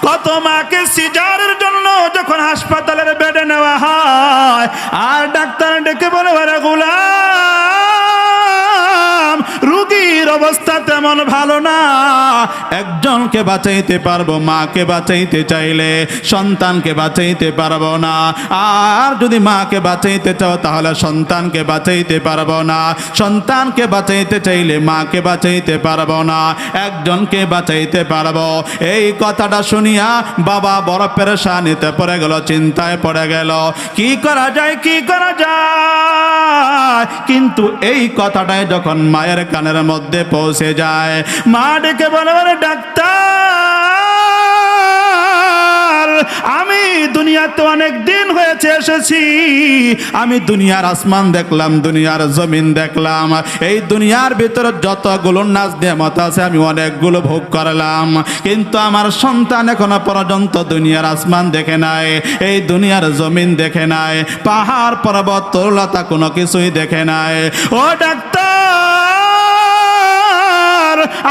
কত মাকে সিজারের জন্য যখন হাসপাতালের বেডে নেওয়া হয় আর ডাক্তার ডেকে বলে ওরে গোলাম রোগীর অবস্থা তেমন ভালো না, একজনকে বাঁচাইতে পারবো, মাকে বাঁচাইতে চাইলে সন্তানকে বাঁচাইতে পারবো না, আর যদি মাকে বাঁচাইতে চাও তাহলে সন্তানকে বাঁচাইতে পারবো না, সন্তানকে বাঁচাইতে চাইলে মাকে বাঁচাইতে পারবো না, একজনকে বাঁচাইতে পারবো। এই কথাটা শুনিয়া বাবা বড় পেরেশানিতে পড়ে গেল, চিন্তায় পড়ে গেল, কি করা যায় কি করা যায়। কিন্তু এই কথাটাই যখন মায়ের কানের মধ্যে পৌঁছে যায়, মা ডেকে বলে ওরে ডাক্তার আমি দুনিয়াতে অনেক দিন হয়েছে এসেছি, আমি দুনিয়ার আসমান দেখলাম, দুনিয়ার জমিন দেখলাম, এই দুনিয়ার ভিতরে যতগুলো নাজ নেয়ামত আছে আমি অনেকগুলো ভোগ করলাম, কিন্তু আমার সন্তান এখনো পর্যন্ত দুনিয়ার আসমান দেখে নাই, এই দুনিয়ার জমিন দেখে নাই, পাহাড় পর্বত তরুলতা কোনো কিছুই দেখে নাই। ও ডাক্তার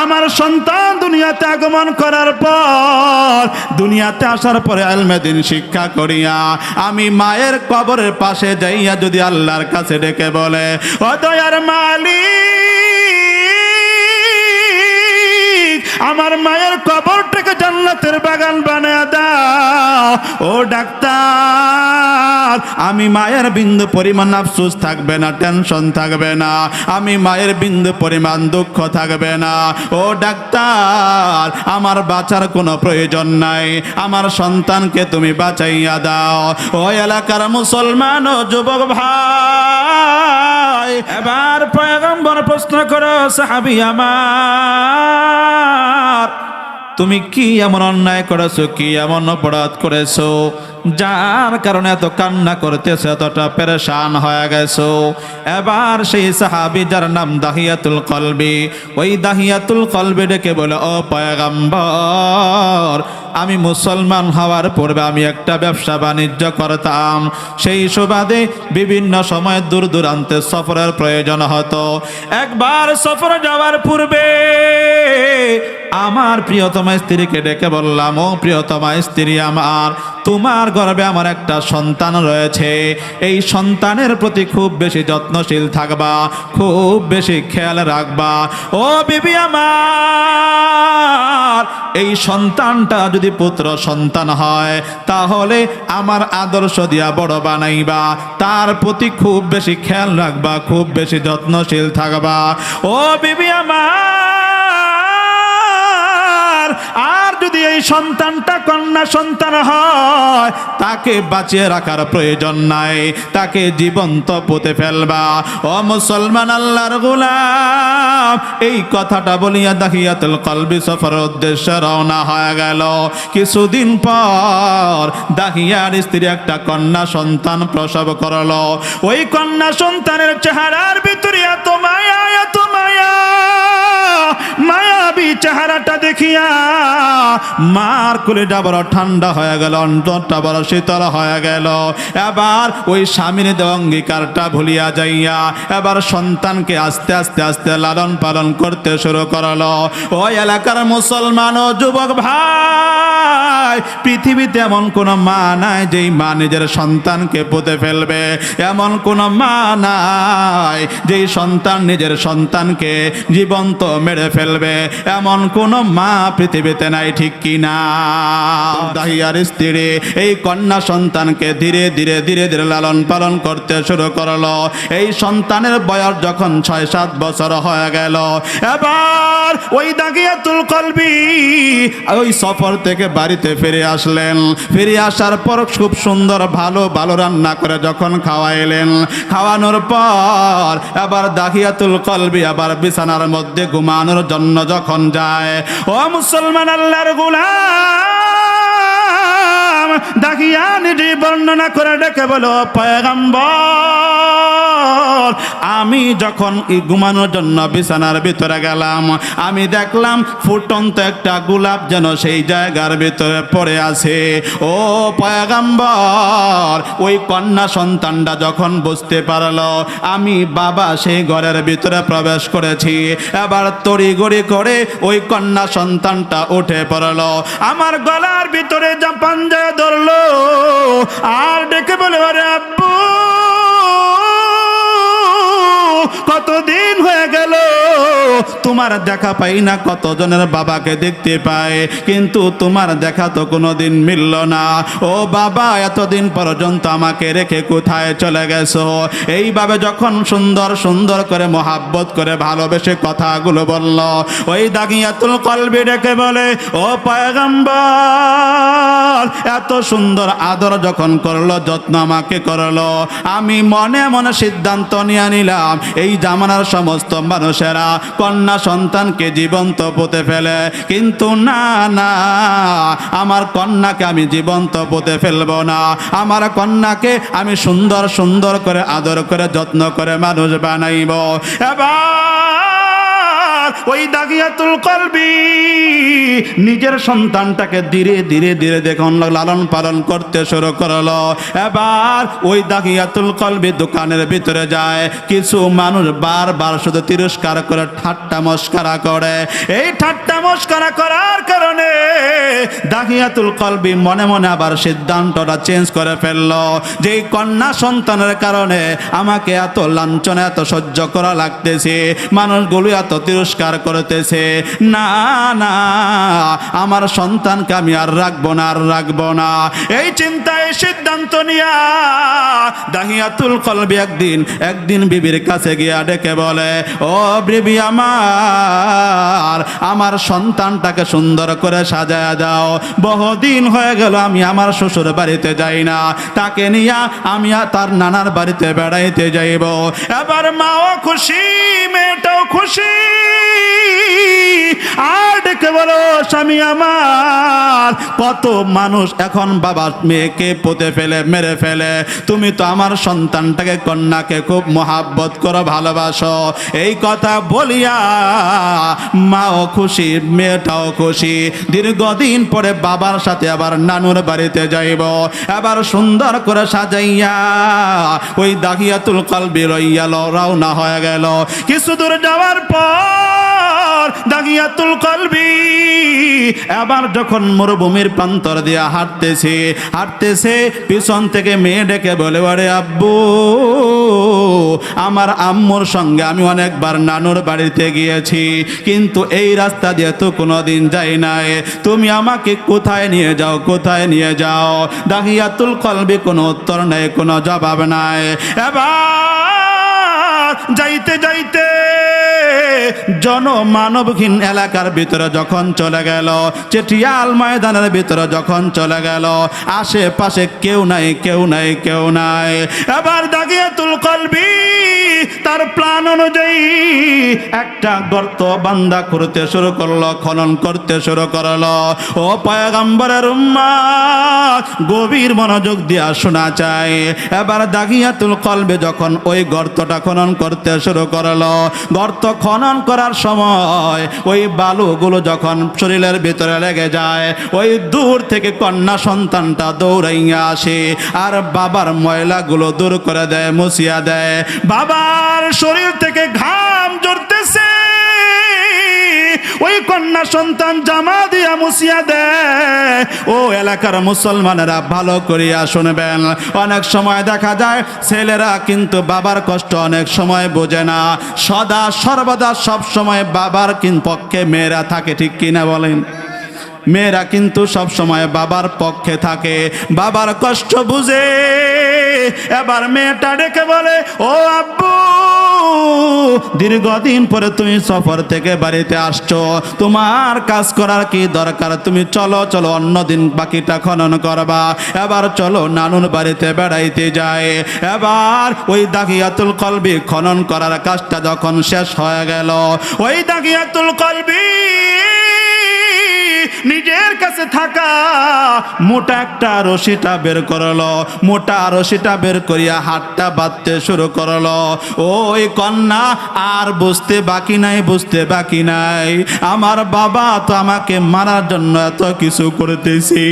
আমার সন্তান দুনিয়াতে আগমন করার পর, দুনিয়াতে আসার পরে ইলমে দ্বীন শিক্ষা করিয়া আমি মায়ের কবরের পাশে যাইয়া যদি আল্লাহর কাছে ডেকে বলে ও দয়ার মালিক আমার মায়ের কবরটাকে জান্নাতের বাগান বানায় দাও, ও ডাক্তার আমি মায়ের বিন্দু পরিমাণ আফসোস থাকবে না, টেনশন থাকবে না, আমি মায়ের বিন্দু পরিমাণ দুঃখ থাকবে না, ও ডাক্তার আমার বাঁচার কোনো প্রয়োজন নাই, আমার সন্তানকে তুমি বাঁচাইয়া দাও। ও এলাকার মুসলমান ও যুবক ভাই, এবার পয়গম্বর প্রশ্ন করো সাহাবী আমার তুমি কি এমন অন্যায় করেছো, কি এমন অপরাধ করেছো যার কারণে এত কান্না করতেছে, এতটা পেরেশান হয়ে গেছো। এবার সেই সাহাবী যার নাম দাহিয়াতুল কলবি, ওই দাহিয়াতুল কলবি ডেকে বলে ও পয়গম্বর আমি মুসলমান হওয়ার পূর্বে আমি একটা ব্যবসা বাণিজ্য করতাম, সেই সুবাদে বিভিন্ন সময় দূর দূরান্তে সফরের প্রয়োজন হতো। একবার সফর যাওয়ার পূর্বে আমার প্রিয়তমা স্ত্রীকে ডেকে বললাম ও প্রিয়তমা স্ত্রী আমার, তোমার গর্ভে আমার একটা সন্তান রয়েছে, এই সন্তানের প্রতি খুব বেশি যত্নশীল থাকবা, খুব বেশি খেয়াল রাখবা। ও বিবি আমার এই সন্তানটা যদি পুত্র সন্তান হয় তাহলে আমার আদর্শ দিয়া বড় বানাইবা, তার প্রতি খুব বেশি খেয়াল রাখবা, খুব বেশি যত্নশীল থাকবা। ও বিবি আমার আর যদি এই সন্তানটা কন্যা সন্তান হয় তাকে বাঁচিয়ে রাখার প্রয়োজন নাই, তাকে জীবন্ত পুঁতে ফেলবা। ও মুসলমান আল্লাহর গোলাম এই কথাটা বলিয়া দাহিয়াতুল কলবি সফরের উদ্দেশ্যে রওনা হয়ে গেল। কিছুদিন পর দাহিয়ার স্ত্রী একটা কন্যা সন্তান প্রসব করলো। ওই কন্যা সন্তানের চেহারার ভিতরে এত মায়া, এত মায়া, মায়াবী চেহারাটা দেখিয়া মার কলিজা বড় ঠান্ডা হয়ে গেল, অন্তরটা বড় শীতল হয়ে গেল। এবার ওই স্বামীর দেওয়া অঙ্গীকারটা ভুলিয়া যাইয়া এবার সন্তানকে আস্তে আস্তে আস্তে লালন পালন করতে শুরু করলো। ওই এলাকার মুসলমান ও যুবক ভাই, পৃথিবীতে এমন কোন মা নাই যেই মা নিজের সন্তানকে পুঁতে ফেলবে, এমন কোন মা নাই যেই সন্তান নিজের সন্তানকে জীবন্ত মেরে ফেলবে, এমন কোন মা পৃথিবীতে নাই, ঠিক কিনা? দাহিয়ার স্ত্রী এই কন্যা সন্তানকে ধীরে ধীরে ধীরে ধীরে লালন পালন করতে শুরু করলো। এই সন্তানের বয়স যখন ৬-৭ বছর হয়ে গেল, এবার ওই দাহিয়াতুল কলবি ওই সফর থেকে বাড়িতে ফিরে আসলেন। ফিরে আসার পর খুব সুন্দর ভালো ভালো রান্না করে যখন খাওয়াইলেন, খাওয়ানোর পর এবার দাহিয়াতুল কলবি আবার বিছানার মধ্যে ঘুমানোর জন্য যখন যায়, ও মুসলমান আল্লাহর গোলাম দাহিয়া নবীজি বর্ণনা করে ডেকে বলো, পয়গম্বর, আমি যখন ঘুমানোর জন্য বিছানার ভিতরে গেলাম, আমি দেখলাম ফুটন্ত একটা গোলাপ যেন সেই জায়গার ভিতরে পড়ে আছে। ও পয়গম্বর, ওই কন্যা সন্তানটা যখন বুঝতে পারলো আমি বাবা সেই ঘরের ভিতরে প্রবেশ করেছি, এবার তড়িঘড়ি করে ওই কন্যা সন্তানটা উঠে পড়লো, আমার গলার ভিতরে পাঞ্জায় ধরলো আর ডেকে বলে, আরে আব্বু, কতদিন হয়ে গেল তোমার দেখা পাই না, কতজনের বাবাকে দেখতে পায় কিন্তু তোমার দেখা তো কোনোদিন মিলল না। ও বাবা, এতদিন পর্যন্ত আমাকে রেখে কোথায় চলে গেছো? এইভাবে যখন সুন্দর সুন্দর করে মোহাব্বত করে ভালোবেসে কথাগুলো বলল, ওই দাগিয়াতুল কলবি ডেকে বলে, ও পয়গম্বর, এত সুন্দর আদর যখন করলো, যত্ন আমাকে করলো, আমি মনে মনে সিদ্ধান্ত নিয়ে নিলাম এই জামানার সমস্ত মানুষেরা কন্যা সন্তানকে জীবন্ত পুঁতে ফেলে, কিন্তু না না, আমার কন্যাকে আমি জীবন্ত পুঁতে ফেলবো না, আমার কন্যাকে আমি সুন্দর সুন্দর করে আদর করে যত্ন করে মানুষ বানাইব। এবার ওই দাগিয়াতুল কলবি নিজের সন্তানটাকে ধীরে ধীরে ধীরে দেখুন লালন পালন করতে শুরু করলো। এবার ওই দাগিয়াতুল কলবি দোকানের ভিতরে যায়, কিছু মানুষ বারবার শুধু তিরস্কার করে ঠাট্টা মস্করা করে। এই ঠাট্টা মস্করা করার কারণে দাগিয়াতুল কলবি মনে মনে আবার সিদ্ধান্তটা চেঞ্জ করে ফেললো যে এই কন্যা সন্তানের কারণে আমাকে এত লাঞ্ছনা এত সহ্য করা লাগতেছে, মানুষগুলো এত তিরস্কার করতেছে, না না, আমার সন্তানকে আমি আর রাখবো না, আর রাখবো না। এই চিন্তায় সিদ্ধান্ত নিয়া দাগিয়াতুল কলবি একদিন বিবির কাছে গিয়া ডেকে বলে, ও বিবি আমার সন্তানটাকে সুন্দর করে সাজায়া দাও, বহুদিন হয়ে গেল আমি আমার শ্বশুর বাড়িতে যাই না, তাকে নিয়া আমি তার নানার বাড়িতে বেড়াইতে যাইব। এবার মাও খুশি, মেয়েটাও খুশি, আর ডেকে বলো, স্বামী আমার, কত মানুষ এখন বাবা মেয়েকে পুঁতে ফেলে, মেরে ফেলে, তুমি তো আমার সন্তানটাকে কন্যাকে খুব মোহাব্বত করো, ভালোবাসো। এই কথা বলিয়া মাও খুশি, মেয়েটাও খুশি, দীর্ঘদিন পরে বাবার সাথে আবার নানুর বাড়িতে যাইব। এবার সুন্দর করে সাজাইয়া ওই দাগিয়াতুল কলবি রওনা হয়ে গেল। কিছু দূর যাওয়ার পর দাগিয়াতুল কলবি এবার যখন মরুভূমির প্রান্তর দিয়া হাঁটতেছে, পিছন থেকে মেয়ে ডেকে বলে, আরে আব্বু, আমার আম্মুর সঙ্গে আমি অনেকবার নানুর বাড়িতে গিয়েছি, কিন্তু এই রাস্তা দিয়ে তো কোনোদিন যাই নাই, তুমি আমাকে কোথায় নিয়ে যাও, কোথায় নিয়ে যাও? দাগিয়াতুল কলবি কোনো উত্তর নেই, কোনো জবাব নাই। এবার যাইতে যাইতে জনমানবহীন এলাকার ভিতরে যখন চলে গেল, চেটিয়াল ময়দানের ভিতরে যখন চলে গেল, আশেপাশে কেউ নাই, কেউ নাই, কেউ নাই। এবার দাগিয়াতুল কলবি তার প্ল্যান অনুযায়ী একটা গর্ত বান্দা করতে শুরু করলো, খনন করতে শুরু করলো। ও পয়গম্বরের উম্মত, গভীর মনোযোগ দিয়া শোনা চাই। এবার দাগিয়াতুল কলবি যখন ওই গর্তটা খনন করতে শুরু করলো, গর্ত খনন করার সময় ওই বালুগুলো যখন শরীরের ভিতরে লেগে যায়, ওই দূর থেকে কন্যা সন্তানটা দৌড়াইয়া আসে আর বাবার ময়লাগুলো দূর করে দেয়, মুছিয়া দেয়। বাবার শরীর থেকে ঘাম ঝরতেছে, ওই কন্যা সন্তান জামা দিয়া মুছিয়া দেয়। ও এলাকার মুসলমানেরা ভালো করিয়া শুনবেন, অনেক সময় দেখা যায় ছেলেরা কিন্তু বাবার কষ্ট অনেক সময় বোঝে না, সদা সর্বদা সব সময় বাবার পক্ষে মেয়েরা থাকে, ঠিক কিনা বলেন? মেয়েরা কিন্তু সব সময় বাবার পক্ষে থাকে, বাবার কষ্ট বুঝে। এবার মেয়েটা ডেকে বলে, ও আব্বু, দীর্ঘদিন পরে তুমি সফর থেকে বাড়িতে আসছো, তোমার কাজ করার কি দরকার? তুমি চলো চলো, অন্যদিন বাকিটা খনন করবা, এবার চলো নানুর বাড়িতে বেড়াইতে যায়। এবার ওই দাগিয়াতুল কলবি খনন করার কাজটা যখন শেষ হয়ে গেল, ওই দাগিয়াতুল কলবি নিজের কাছে থাকা মোটা একটা রশিটা বের করলো, মোটা রশিটা বের করিয়া হাতটা বাঁধতে শুরু করলো। ওই কন্যা আর বুঝতে বাকি নাই, বুঝতে বাকি নাই, আমার বাবা তো আমাকে মারার জন্য এত কিছু করতেছি।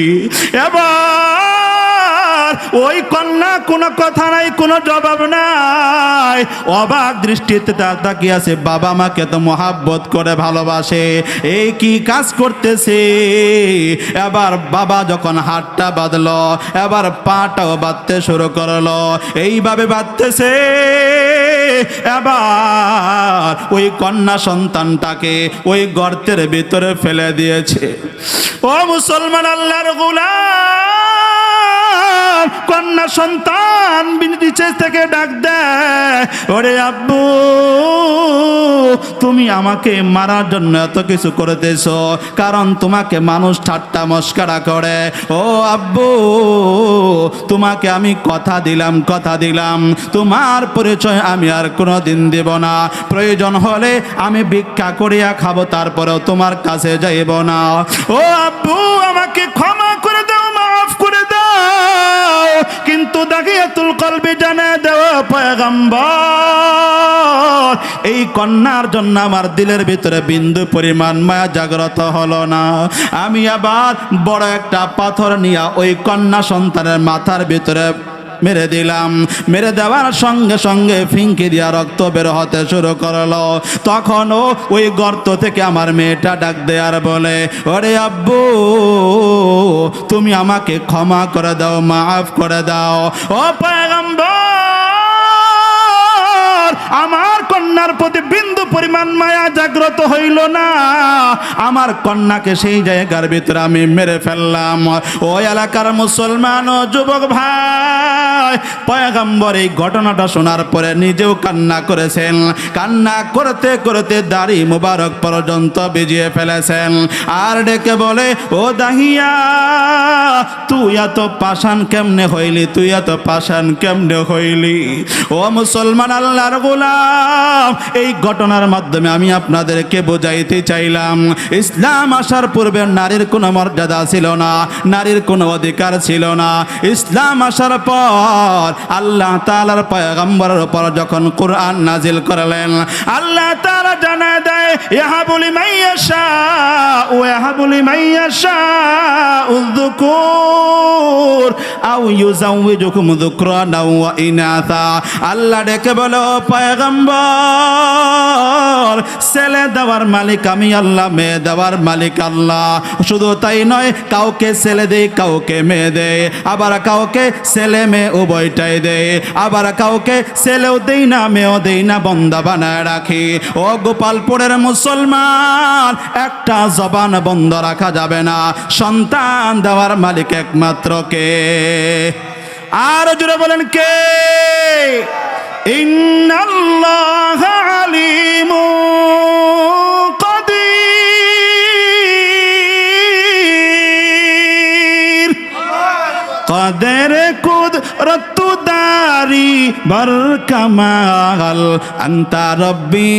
এবার ওই কন্যা কোনো কথা নাই, কোনো জবাব নাই, অবাক দৃষ্টিতে তাকিয়ে আছে। বাবা মাকে তো মহাব্বত করে ভালোবাসে, এই কি কাজ করতেছে। এবার বাবা যখন হাতটা বাঁধলো, এবার পাটাও বাঁধতে শুরু করলো, এইভাবে বাঁধতেছে। এবার ওই কন্যা সন্তানটাকে ওই গর্তের ভিতরে ফেলে দিয়েছে। ও মুসলমান, আল্লাহর গোলাম, কন্যা সন্তান নিচে থেকে ডাক দেয়, ওরে আব্বু, তুমি আমাকে মারার জন্য এত কিছু করতেছ, কারণ তোমাকে মানুষ ঠাট্টা মস্করা করে। ও আব্বু, তোমাকে আমি কথা দিলাম, কথা দিলাম, তোমার পরিচয় আমি আর কোনোদিন দেব না। প্রয়োজন হলে আমি ভিক্ষা করিয়া খাবো, তারপরেও তোমার কাছে যাইব না। ও আব্বু, আমাকে ক্ষমা করে দাও, মাফ করে দাও। কিন্তু দাগিয়াতুল কলবি জানে দেওয়া পয়গম্বর, এই কন্যার জন্য আমার দিলের ভিতরে বিন্দু পরিমাণ মায়া জাগ্রত হলো না। আমি আবার বড় একটা পাথর নিয়ে ওই কন্যা সন্তানের মাথার ভিতরে মেরে দিলাম। মেরে দেওয়ার সঙ্গে সঙ্গে ফিঙ্কি দিয়া রক্ত বের হতে শুরু করলো। তখনও ওই গর্ত থেকে আমার মেয়েটা ডাক দেয়ার বলে, ওরে আব্বু, তুমি আমাকে ক্ষমা করে দাও, মাফ করে দাও। ও পয়গম্বর, আমার কন্যার প্রতি বিন্দু পরিমাণ মায়া জাগ্রত হইল না। আমার কন্যাকে সেই জায়গার ভিতরে আমি মেরে ফেললাম। ওই এলাকার মুসলমান ও যুবক ভাই, পয়গম্বর এই ঘটনাটা শোনার পরে নিজেও কান্না করেছেন। কান্না করতে করতে দাড়ি মুবারক পর্যন্ত ভিজিয়ে ফেলেছেন। আর ডেকে বলে, ও দাহিয়া, তুই এত পাষাণ কেমনে হইলি, তুই এত পাষাণ কেমনে হইলি। ও মুসলমান, আল্লাহর গোলাম, এই ঘটনার মাধ্যমে আমি আপনাদেরকে বোঝাইতে চাইলাম, ইসলাম আসার পূর্বে নারীর কোনো মর্যাদা ছিল না, নারীর কোনো অধিকার ছিল না। ইসলাম আসার পর আল্লাহ তাআলার পয়গম্বরের উপর যখন কোরআন নাজিল করলেন, আল্লাহ তাআলা জানায় দেয়, ইয়াহাবু লিমান ইয়াশা ওয়া ইয়াহাবু লিমান ইয়াশা উযকুর আও ইউযাওয়িজুকুম যুকরানা ওয়া ইনাসা। আল্লাহ ডেকে বলো, পয়গম্বর, ছেলে দেওয়ার মালিক আমি আল্লাহ, মেয়ে দেওয়ার মালিক আল্লাহ। শুধু তাই নয়, কাউকে ছেলে দেয়, কাউকে মেয়ে দেয়, আবার কাউকে ছেলে মেয়ে উভয়টাই দেয়, আবার কাউকে ছেলেও দেই না, মেয়েও দেই না, বন্দা বানায় রাখি। ও গোপালপুরের মুসলমান, একটা জবান বন্ধ রাখা যাবে না। সন্তান দেওয়ার মালিক একমাত্র কে? আর জুড়ে বলেন কে? ইন্নাল্লাহা আলিমুন কাদির। কাদের কুদরত দারি বর কামাল, আনতা রব্বি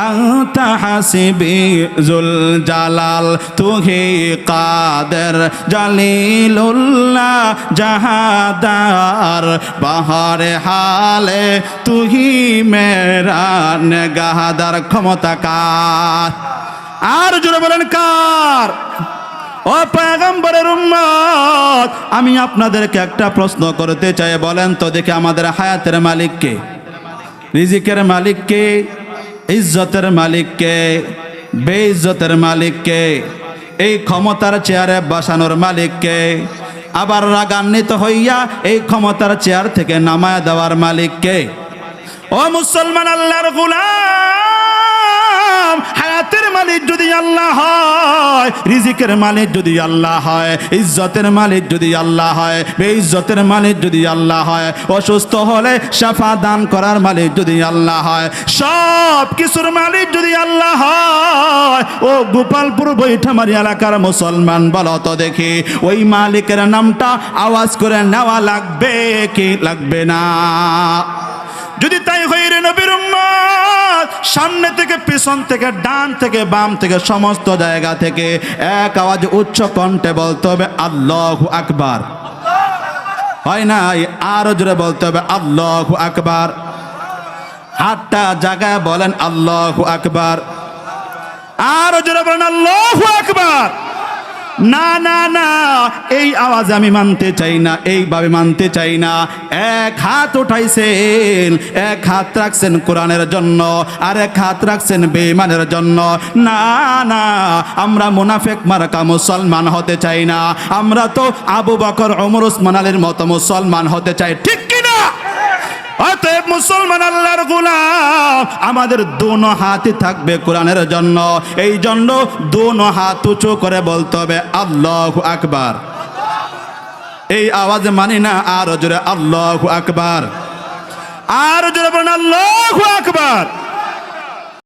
আনতা হাসিবি জুল জালাল। তুহি কাদের জালিলুল্লাহ জাহাদার, বাহারে হালে তুহি মেরা নেগাহাদার। ক্ষমতা কার? আর জোরে বলেন কার? ও পয়গম্বরের উম্মত, আমি আপনাদেরকে একটা প্রশ্ন করতে চাই, বলেন তো দেখি, আমাদের হায়াতের মালিক কে? রিজিকের মালিক কে? ইজ্জতের মালিক কে? বেইজ্জতের মালিক কে? এই ক্ষমতার চেয়ারে বসানোর মালিক কে? আবার রাগান্বিত হইয়া এই ক্ষমতার চেয়ার থেকে নামায় দেওয়ার মালিক কে? ও মুসলমান, আল্লাহর গোলাম, হায়াতের মালিক যদি আল্লাহ হয়, রিজিকের মালিক যদি আল্লাহ হয়, ইজ্জতের মালিক যদি আল্লাহ হয়, বেইজ্জতের মালিক যদি আল্লাহ হয়, অসুস্থ হলে শাফা দান করার মালিক যদি আল্লাহ হয়, সব কিছুর মালিক যদি আল্লাহ হয়, ও গোপালপুর বৈঠামারি এলাকার মুসলমান, বলো তো দেখি, ওই মালিকের নামটা আওয়াজ করে নেওয়া লাগবে কি লাগবে না? যদি তাই হয় রে নবীর উম্মত, সামনে থেকে পেছন থেকে ডান থেকে বাম থেকে সমস্ত জায়গা থেকে এক আওয়াজ উচ্চ কণ্ঠে বলতে হবে আল্লাহু আকবার। হয় না, আরো জোরে বলতে হবে আল্লাহু আকবার। হাতটা জায়গায় বলেন আল্লাহু আকবার। আরো জোরে বলেন আল্লাহু আকবার। না না না, এই আওয়াজ আমি মানতে চাই না, এইভাবে মানতে চাই না। এক হাত উঠাইছেন, এক হাত রাখছেন কোরআনের জন্য, আর এক হাত রাখছেন বেঈমানের জন্য। না না, আমরা মুনাফিক মার্কা মুসলমান হতে চাই না। আমরা তো আবু বকর, ওমর, ওসমান আলীর মতো মুসলমান হতে চাই, ঠিক কিনা? অতএব মুসলমান আল্লাহর গোলাম, আমাদের দোনো হাতই থাকবে কোরআনের জন্য। এই জন্য দোনো হাত উঁচু করে বলতে হবে আল্লাহু আকবার। এই আওয়াজ মানি না, আরো জোরে আল্লাহু আকবার। আরো জোরে বলেন আল্লাহু আকবার।